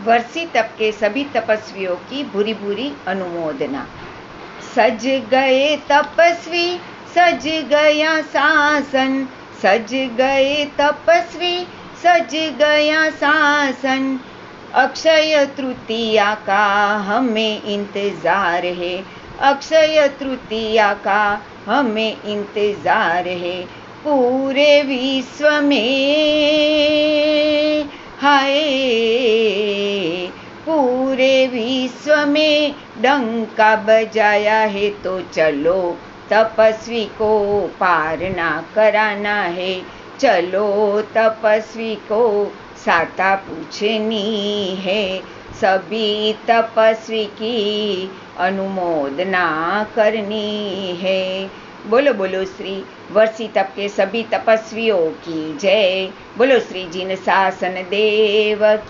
वर्षी तप के सभी तपस्वियों की बुरी बुरी अनुमोदना। सज गए तपस्वी, सज गया शासन, सज गए तपस्वी, सज गया शासन। अक्षय तृतीया का हमें इंतजार है, अक्षय तृतीया का हमें इंतजार है। पूरे विश्व में हाय, पूरे विश्व में डंका बजाया है, तो चलो तपस्वी को पार ना कराना है। चलो तपस्वी को साता पूछनी है, सभी तपस्वी की अनुमोदना करनी है। बोलो बोलो श्री वर्षी तप के सभी तपस्वियों की जय। बोलो श्री जिन शासन देव।